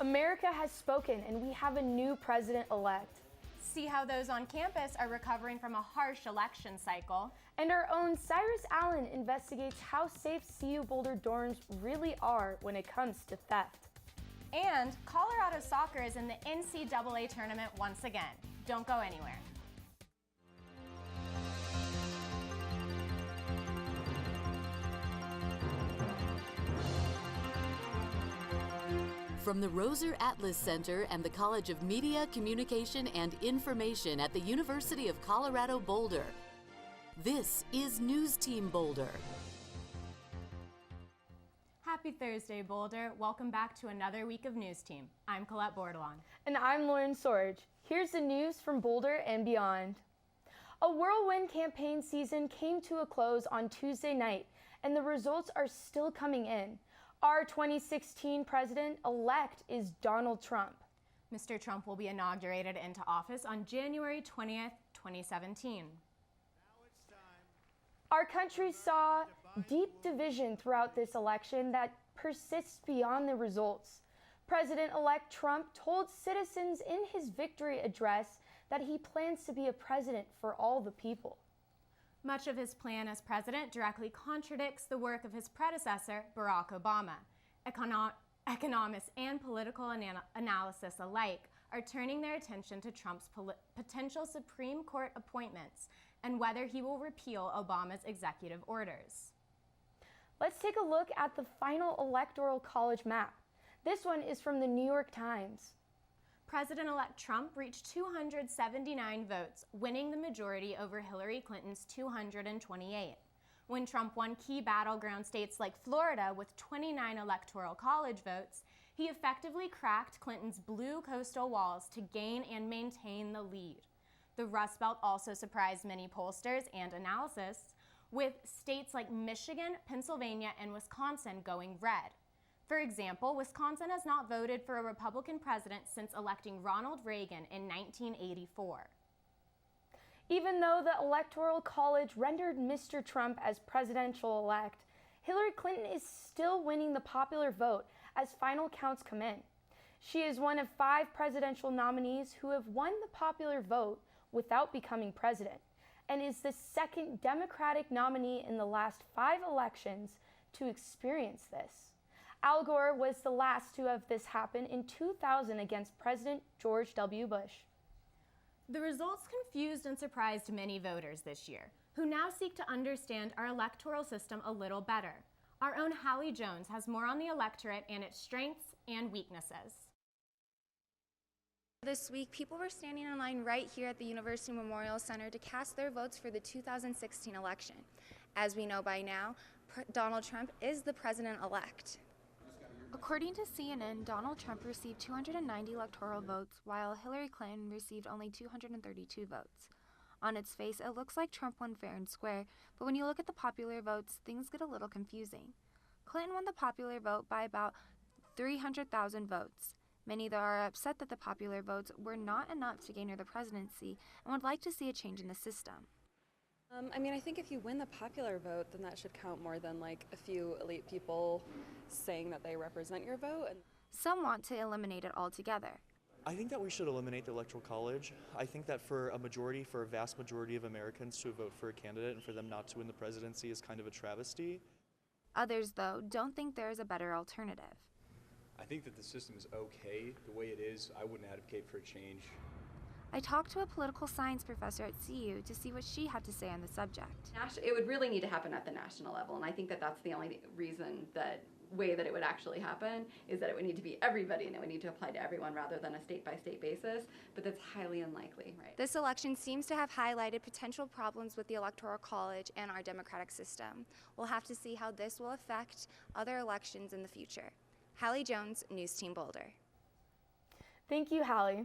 America has spoken and we have a new president-elect. See how those on campus are recovering from a harsh election cycle. And our own Cyrus Allen investigates how safe CU Boulder dorms really are when it comes to theft. And Colorado soccer is in the NCAA tournament once again. Don't go anywhere. From the Roser Atlas Center and the College of Media, Communication, and Information at the University of Colorado Boulder, this is News Team Boulder. Happy Thursday, Boulder. Welcome back to another week of News Team. I'm Colette Bordelon. And I'm Lauren Sorge. Here's the news from Boulder and beyond. A whirlwind campaign season came to a close on Tuesday night, and the results are still coming in. Our 2016 president-elect is Donald Trump. Mr. Trump will be inaugurated into office on January 20th, 2017. Our country saw deep division throughout this election that persists beyond the results. President-elect Trump told citizens in his victory address that he plans to be a president for all the people. Much of his plan as president directly contradicts the work of his predecessor, Barack Obama. Economists and political analysis alike are turning their attention to Trump's potential Supreme Court appointments and whether he will repeal Obama's executive orders. Let's take a look at the final electoral college map. This one is from the New York Times. President-elect Trump reached 279 votes, winning the majority over Hillary Clinton's 228. When Trump won key battleground states like Florida with 29 electoral college votes, he effectively cracked Clinton's blue coastal walls to gain and maintain the lead. The Rust Belt also surprised many pollsters and analysts, with states like Michigan, Pennsylvania, and Wisconsin going red. For example, Wisconsin has not voted for a Republican president since electing Ronald Reagan in 1984. Even though the Electoral College rendered Mr. Trump as presidential-elect, Hillary Clinton is still winning the popular vote as final counts come in. She is one of 5 presidential nominees who have won the popular vote without becoming president, and is the second Democratic nominee in the last 5 elections to experience this. Al Gore was the last to have this happen in 2000 against President George W. Bush. The results confused and surprised many voters this year, who now seek to understand our electoral system a little better. Our own Hallie Jones has more on the electorate and its strengths and weaknesses. This week, people were standing in line right here at the University Memorial Center to cast their votes for the 2016 election. As we know by now, Donald Trump is the president-elect. According to CNN, Donald Trump received 290 electoral votes, while Hillary Clinton received only 232 votes. On its face, it looks like Trump won fair and square, but when you look at the popular votes, things get a little confusing. Clinton won the popular vote by about 300,000 votes. Many, though, are upset that the popular votes were not enough to gain her the presidency and would like to see a change in the system. I think if you win the popular vote, then that should count more than like a few elite people saying that they represent your vote. Some want to eliminate it altogether. I think that we should eliminate the Electoral College. I think that for a vast majority of Americans to vote for a candidate and for them not to win the presidency is kind of a travesty. Others, though, don't think there is a better alternative. I think that the system is okay the way it is. I wouldn't advocate for a change. I talked to a political science professor at CU to see what she had to say on the subject. It would really need to happen at the national level, and I think that that's the only way that it would actually happen, is that it would need to be everybody and it would need to apply to everyone rather than a state-by-state basis, but that's highly unlikely, right? This election seems to have highlighted potential problems with the Electoral College and our democratic system. We'll have to see how this will affect other elections in the future. Hallie Jones, News Team Boulder. Thank you, Hallie.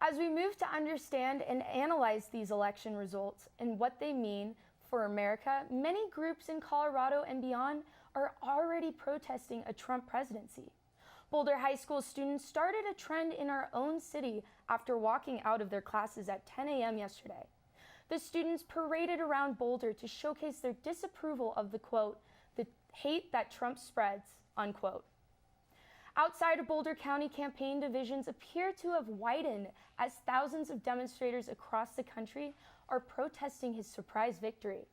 As we move to understand and analyze these election results and what they mean for America, many groups in Colorado and beyond are already protesting a Trump presidency. Boulder High School students started a trend in our own city after walking out of their classes at 10 a.m. yesterday. The students paraded around Boulder to showcase their disapproval of the quote, "the hate that Trump spreads," unquote. Outside of Boulder County, campaign divisions appear to have widened as thousands of demonstrators across the country are protesting his surprise victory.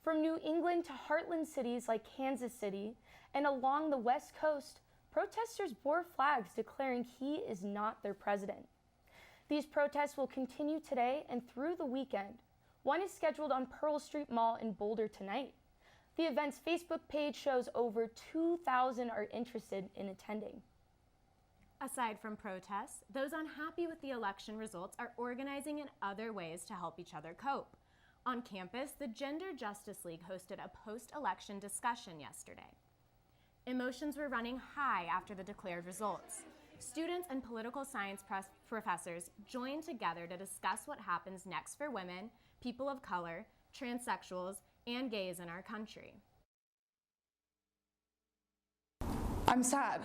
From New England to heartland cities like Kansas City and along the West Coast, protesters bore flags declaring he is not their president. These protests will continue today and through the weekend. One is scheduled on Pearl Street Mall in Boulder tonight. The event's Facebook page shows over 2,000 are interested in attending. Aside from protests, those unhappy with the election results are organizing in other ways to help each other cope. On campus, the Gender Justice League hosted a post-election discussion yesterday. Emotions were running high after the declared results. Students and political science professors joined together to discuss what happens next for women, people of color, transsexuals, and gays in our country. I'm sad.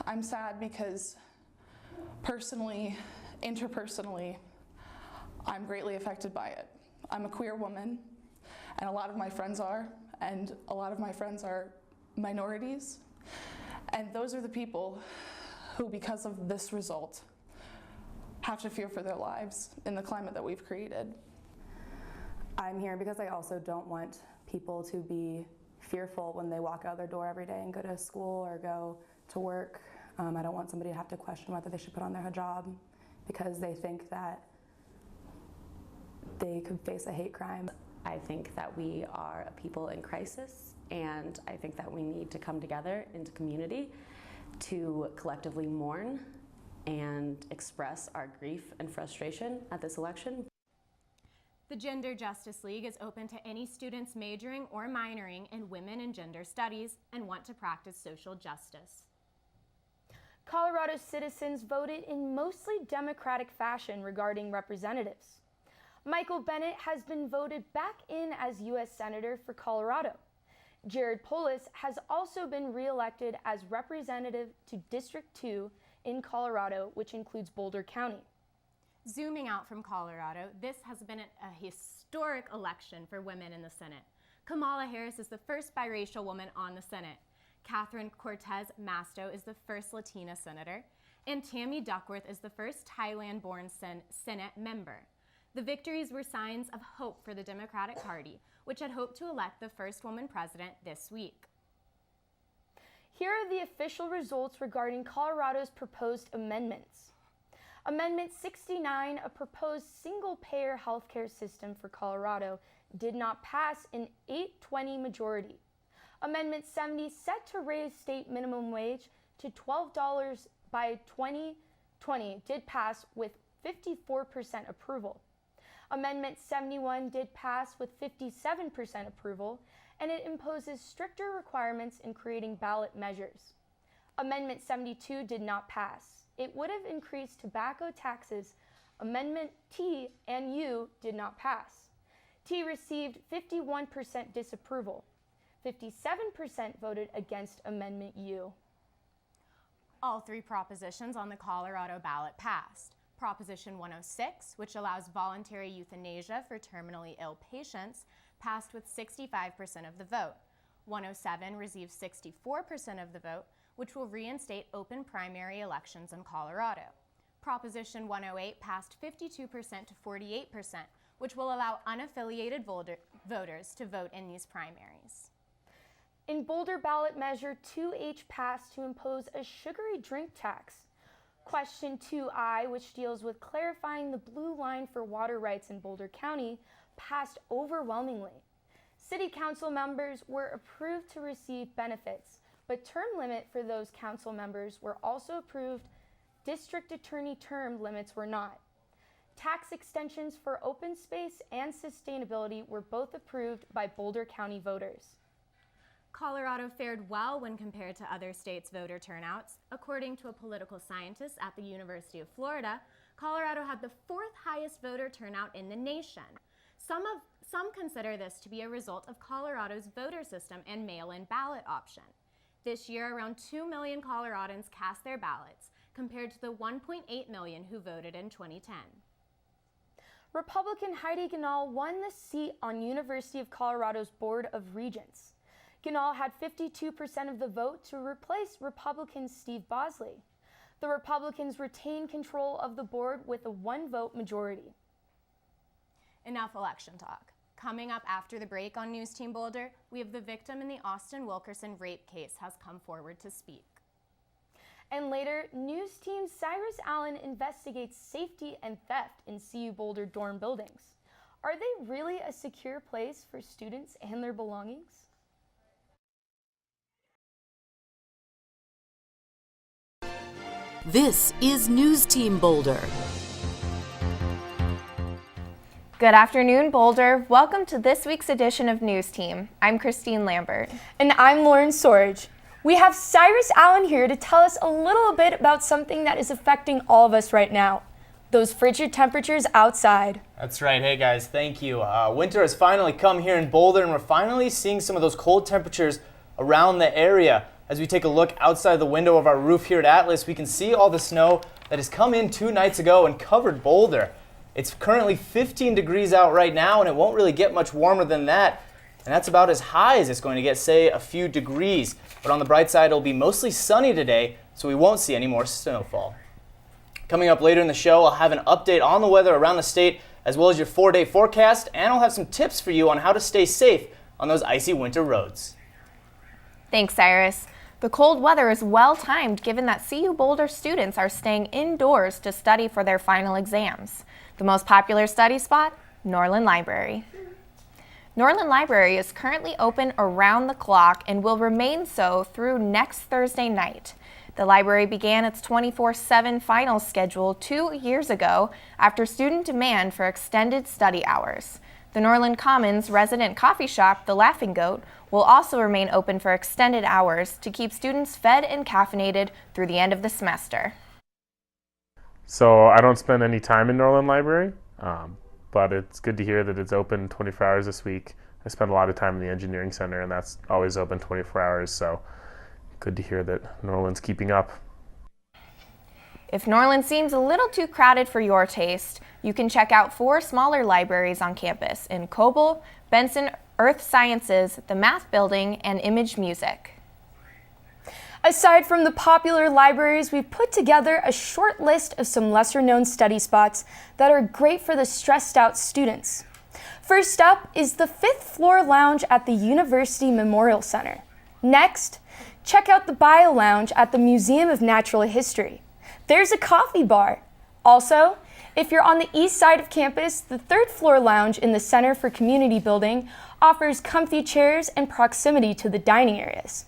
I'm sad because personally, interpersonally, I'm greatly affected by it. I'm a queer woman, and a lot of my friends are, and a lot of my friends are minorities. And those are the people who, because of this result, have to fear for their lives in the climate that we've created. I'm here because I also don't want people to be fearful when they walk out their door every day and go to school or go to work. I don't want somebody to have to question whether they should put on their hijab because they think that they could face a hate crime. I think that we are a people in crisis, and I think that we need to come together into community to collectively mourn and express our grief and frustration at this election. The Gender Justice League is open to any students majoring or minoring in women and gender studies and want to practice social justice. Colorado citizens voted in mostly Democratic fashion regarding representatives. Michael Bennet has been voted back in as U.S. Senator for Colorado. Jared Polis has also been re-elected as representative to District 2 in Colorado, which includes Boulder County. Zooming out from Colorado, this has been a historic election for women in the Senate. Kamala Harris is the first biracial woman on the Senate. Catherine Cortez Masto is the first Latina senator, and Tammy Duckworth is the first Thailand-born Senate member. The victories were signs of hope for the Democratic Party, which had hoped to elect the first woman president this week. Here are the official results regarding Colorado's proposed amendments. Amendment 69, a proposed single-payer healthcare system for Colorado, did not pass an 8-20 majority. Amendment 70, set to raise state minimum wage to $12 by 2020, did pass with 54% approval. Amendment 71 did pass with 57% approval, and it imposes stricter requirements in creating ballot measures. Amendment 72 did not pass. It would have increased tobacco taxes. Amendment T and U did not pass. T received 51% disapproval. 57% voted against Amendment U. All three propositions on the Colorado ballot passed. Proposition 106, which allows voluntary euthanasia for terminally ill patients, passed with 65% of the vote. 107 received 64% of the vote, which will reinstate open primary elections in Colorado. Proposition 108 passed 52% to 48%, which will allow unaffiliated voters to vote in these primaries. In Boulder ballot measure 2H passed to impose a sugary drink tax. Question 2I, which deals with clarifying the blue line for water rights in Boulder County, passed overwhelmingly. City council members were approved to receive benefits, but term limit for those council members were also approved. District attorney term limits were not. Tax extensions for open space and sustainability were both approved by Boulder County voters. Colorado fared well when compared to other states' voter turnouts. According to a political scientist at the University of Florida, Colorado had the fourth highest voter turnout in the nation. Some consider this to be a result of Colorado's voter system and mail-in ballot option. This year, around 2 million Coloradans cast their ballots, compared to the 1.8 million who voted in 2010. Republican Heidi Ganahl won the seat on University of Colorado's Board of Regents. Ganal had 52% of the vote to replace Republican Steve Bosley. The Republicans retained control of the board with a one-vote majority. Enough election talk. Coming up after the break on News Team Boulder, we have the victim in the Austin Wilkerson rape case has come forward to speak. And later, News Team Cyrus Allen investigates safety and theft in CU Boulder dorm buildings. Are they really a secure place for students and their belongings? This is News Team Boulder. Good afternoon, Boulder. Welcome to this week's edition of News Team. I'm Christine Lambert. And I'm Lauren Sorge. We have Cyrus Allen here to tell us a little bit about something that is affecting all of us right now, those frigid temperatures outside. That's right. Hey guys, thank you. Winter has finally come here in Boulder, and we're finally seeing some of those cold temperatures around the area. As we take a look outside the window of our roof here at Atlas, we can see all the snow that has come in 2 nights ago and covered Boulder. It's currently 15 degrees out right now, and it won't really get much warmer than that. And that's about as high as it's going to get, say, a few degrees. But on the bright side, it'll be mostly sunny today, so we won't see any more snowfall. Coming up later in the show, I'll have an update on the weather around the state, as well as your 4-day forecast, and I'll have some tips for you on how to stay safe on those icy winter roads. Thanks, Cyrus. The cold weather is well-timed given that CU Boulder students are staying indoors to study for their final exams. The most popular study spot? Norland Library. Norland Library is currently open around the clock and will remain so through next Thursday night. The library began its 24/7 finals schedule 2 years ago after student demand for extended study hours. The Norland Commons resident coffee shop, The Laughing Goat, will also remain open for extended hours to keep students fed and caffeinated through the end of the semester. So I don't spend any time in Norland Library, but it's good to hear that it's open 24 hours this week. I spend a lot of time in the engineering center, and that's always open 24 hours, so good to hear that Norland's keeping up. If Norland seems a little too crowded for your taste, you can check out 4 smaller libraries on campus in Coble, Benson, Earth Sciences, the Math Building, and Image Music. Aside from the popular libraries, we've put together a short list of some lesser-known study spots that are great for the stressed-out students. First up is the 5th floor lounge at the University Memorial Center. Next, check out the Bio Lounge at the Museum of Natural History. There's a coffee bar. Also, if you're on the east side of campus, the 3rd floor lounge in the Center for Community Building offers comfy chairs and proximity to the dining areas.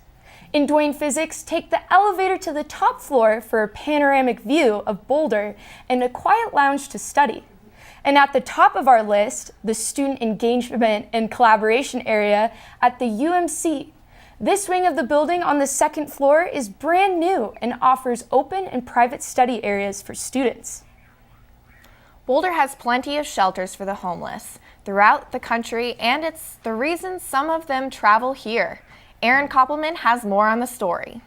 In Duane Physics, take the elevator to the top floor for a panoramic view of Boulder and a quiet lounge to study. And at the top of our list, the Student Engagement and Collaboration area at the UMC. This wing of the building on the 2nd floor is brand new and offers open and private study areas for students. Boulder has plenty of shelters for the homeless throughout the country, and it's the reason some of them travel here. Aaron Koppelman has more on the story.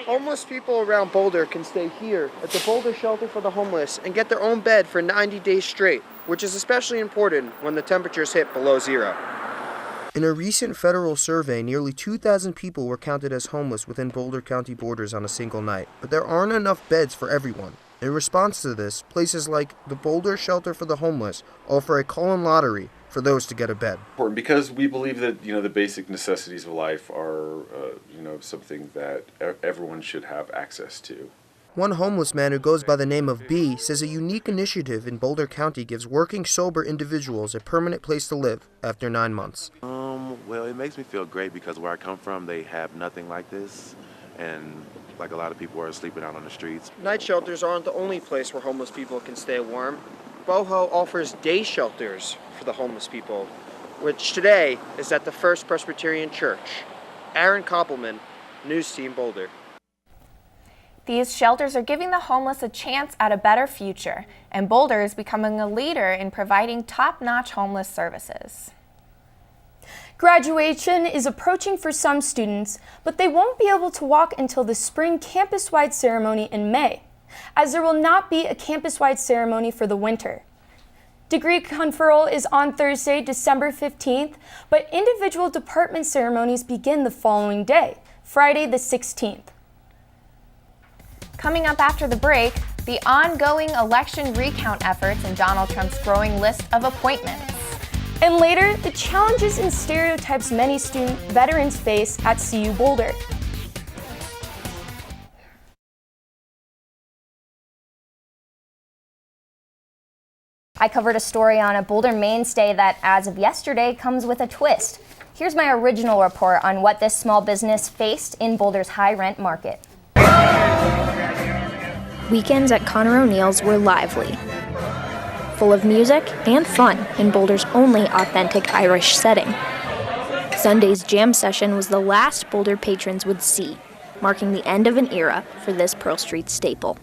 Homeless people around Boulder can stay here at the Boulder Shelter for the Homeless and get their own bed for 90 days straight, which is especially important when the temperatures hit below 0. In a recent federal survey, nearly 2,000 people were counted as homeless within Boulder County borders on a single night, but there aren't enough beds for everyone. In response to this, places like the Boulder Shelter for the Homeless offer a call-in lottery for those to get a bed. Because we believe that, the basic necessities of life are, something that everyone should have access to. One homeless man who goes by the name of B says a unique initiative in Boulder County gives working sober individuals a permanent place to live after 9 months. Well, it makes me feel great because where I come from, they have nothing like this, and like a lot of people are sleeping out on the streets. Night shelters aren't the only place where homeless people can stay warm. Boho offers day shelters for the homeless people, which today is at the First Presbyterian Church. Aaron Koppelman, News Team Boulder. These shelters are giving the homeless a chance at a better future, and Boulder is becoming a leader in providing top-notch homeless services. Graduation is approaching for some students, but they won't be able to walk until the spring campus-wide ceremony in May, as there will not be a campus-wide ceremony for the winter. Degree conferral is on Thursday, December 15th, but individual department ceremonies begin the following day, Friday the 16th. Coming up after the break, the ongoing election recount efforts and Donald Trump's growing list of appointments. And later, the challenges and stereotypes many veterans face at CU Boulder. I covered a story on a Boulder mainstay that, as of yesterday, comes with a twist. Here's my original report on what this small business faced in Boulder's high rent market. Weekends at Connor O'Neill's were lively, full of music and fun in Boulder's only authentic Irish setting. Sunday's jam session was the last Boulder patrons would see, marking the end of an era for this Pearl Street staple.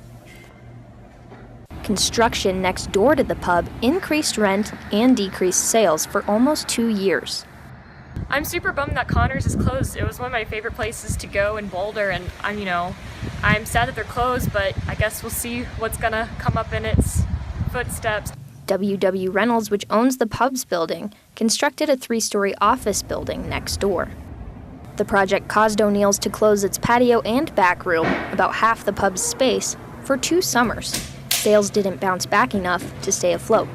Construction next door to the pub increased rent and decreased sales for almost 2 years. I'm super bummed that Connor's is closed. It was one of my favorite places to go in Boulder, and I'm sad that they're closed, but I guess we'll see what's gonna come up in its footsteps. WW Reynolds, which owns the pub's building, constructed a 3-story office building next door. The project caused O'Neill's to close its patio and back room, about half the pub's space, for 2 summers. Sales didn't bounce back enough to stay afloat.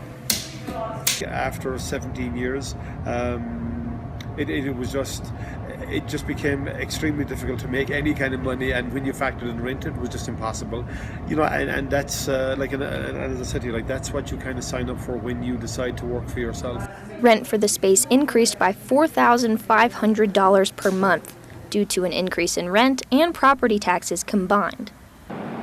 After 17 years, it just became extremely difficult to make any kind of money, and when you factored in rent, it was just impossible. And that's as I said to you, that's what you kind of sign up for when you decide to work for yourself. Rent for the space increased by $4,500 per month due to an increase in rent and property taxes combined.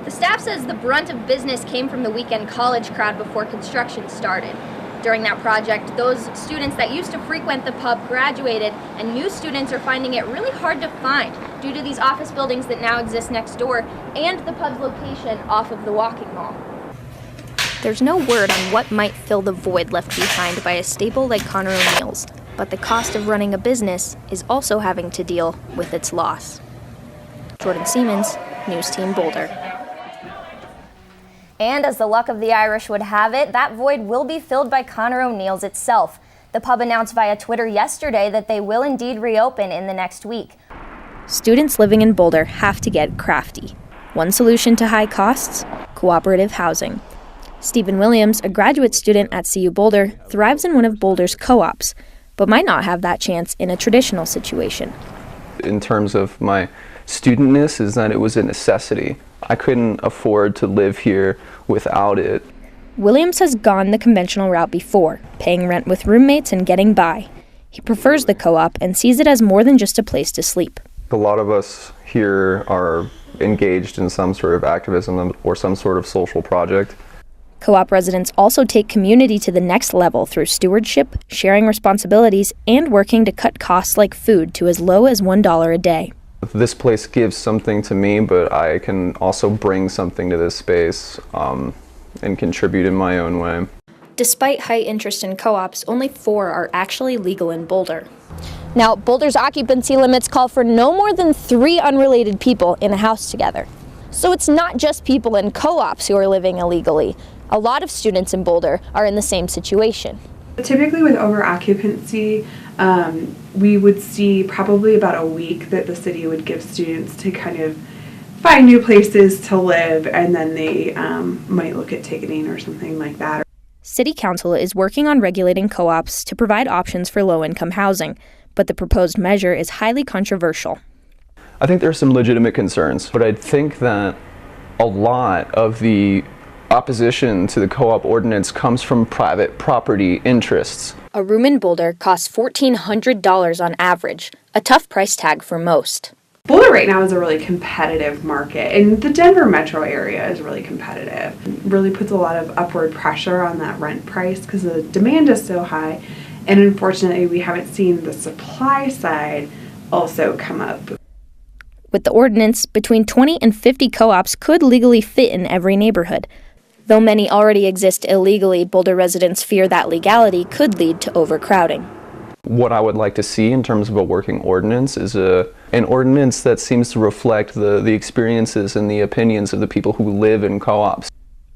The staff says the brunt of business came from the weekend college crowd before construction started. During that project, those students that used to frequent the pub graduated, and new students are finding it really hard to find due to these office buildings that now exist next door and the pub's location off of the walking mall. There's no word on what might fill the void left behind by a staple like Connor O'Neill's, but the cost of running a business is also having to deal with its loss. Jordyn Siemens, News Team Boulder. And as the luck of the Irish would have it, that void will be filled by Connor O'Neill's itself. The pub announced via Twitter yesterday that they will indeed reopen in the next week. Students living in Boulder have to get crafty. One solution to high costs? Cooperative housing. Stephen Williams, a graduate student at CU Boulder, thrives in one of Boulder's co-ops, but might not have that chance in a traditional situation. In terms of my studentness, is that it was a necessity. I couldn't afford to live here without it. Williams has gone the conventional route before, paying rent with roommates and getting by. He prefers the co-op and sees it as more than just a place to sleep. A lot of us here are engaged in some sort of activism or some sort of social project. Co-op residents also take community to the next level through stewardship, sharing responsibilities, and working to cut costs like food to as low as $1 a day. This place gives something to me, but I can also bring something to this space and contribute in my own way. Despite high interest in co-ops, only 4 are actually legal in Boulder. Now, Boulder's occupancy limits call for no more than 3 unrelated people in a house together. So it's not just people in co-ops who are living illegally. A lot of students in Boulder are in the same situation. Typically with over-occupancy, we would see probably about a week that the city would give students to kind of find new places to live, and then they might look at ticketing or something like that. City Council is working on regulating co-ops to provide options for low-income housing, but the proposed measure is highly controversial. I think there are some legitimate concerns, but I think that a lot of the opposition to the co-op ordinance comes from private property interests. A room in Boulder costs $1,400 on average, a tough price tag for most. Boulder right now is a really competitive market, and the Denver metro area is really competitive. It really puts a lot of upward pressure on that rent price because the demand is so high, and unfortunately we haven't seen the supply side also come up. With the ordinance, between 20 and 50 co-ops could legally fit in every neighborhood. Though many already exist illegally, Boulder residents fear that legality could lead to overcrowding. What I would like to see in terms of a working ordinance is an ordinance that seems to reflect the experiences and the opinions of the people who live in co-ops.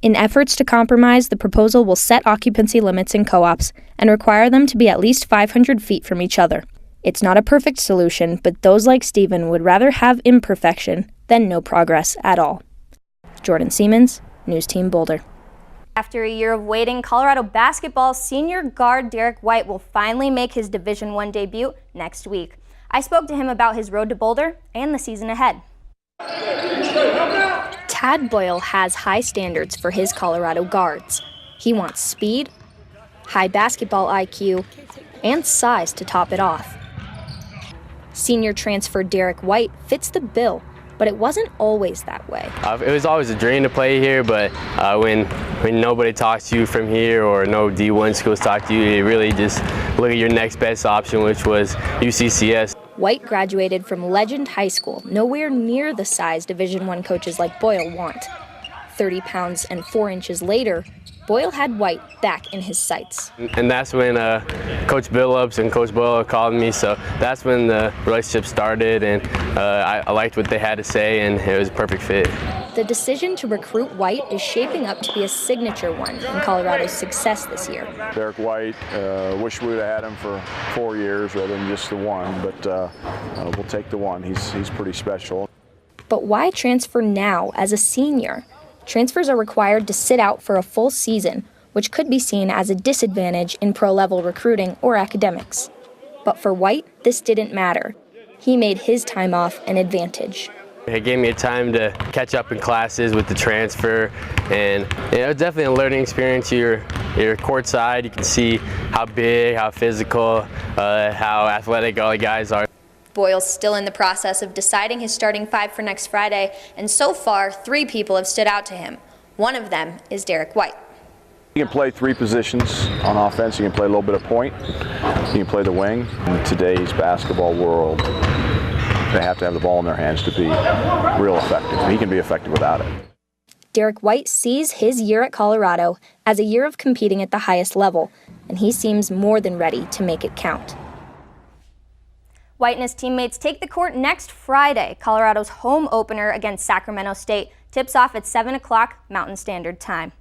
In efforts to compromise, the proposal will set occupancy limits in co-ops and require them to be at least 500 feet from each other. It's not a perfect solution, but those like Stephen would rather have imperfection than no progress at all. Jordyn Siemens, News Team Boulder. After a year of waiting, Colorado basketball senior guard Derek White will finally make his Division I debut next week. I spoke to him about his road to Boulder and the season ahead. Tad Boyle has high standards for his Colorado guards. He wants speed, high basketball IQ, and size to top it off. Senior transfer Derek White fits the bill, but it wasn't always that way. It was always a dream to play here, but when nobody talks to you from here or no D1 schools talk to you, you really just look at your next best option, which was UCCS. White graduated from Legend High School, nowhere near the size Division I coaches like Boyle want. 30 pounds and 4 inches later, Boyle had White back in his sights. And that's when Coach Billups and Coach Boyle called me, so that's when the relationship started, and I liked what they had to say, and it was a perfect fit. The decision to recruit White is shaping up to be a signature one in Colorado's success this year. Derek White, wish we would have had him for 4 years rather than just the one, but we'll take the one. He's pretty special. But why transfer now as a senior? Transfers are required to sit out for a full season, which could be seen as a disadvantage in pro-level recruiting or academics. But for White, this didn't matter. He made his time off an advantage. It gave me a time to catch up in classes with the transfer, and it was definitely a learning experience. You're courtside, you can see how big, how physical, how athletic all the guys are. Boyle's still in the process of deciding his starting five for next Friday, and so far, 3 people have stood out to him. One of them is Derek White. You can play 3 positions on offense. You can play a little bit of point. You can play the wing. In today's basketball world, they have to have the ball in their hands to be real effective. He can be effective without it. Derek White sees his year at Colorado as a year of competing at the highest level, and he seems more than ready to make it count. White and his teammates take the court next Friday. Colorado's home opener against Sacramento State tips off at 7 o'clock Mountain Standard Time.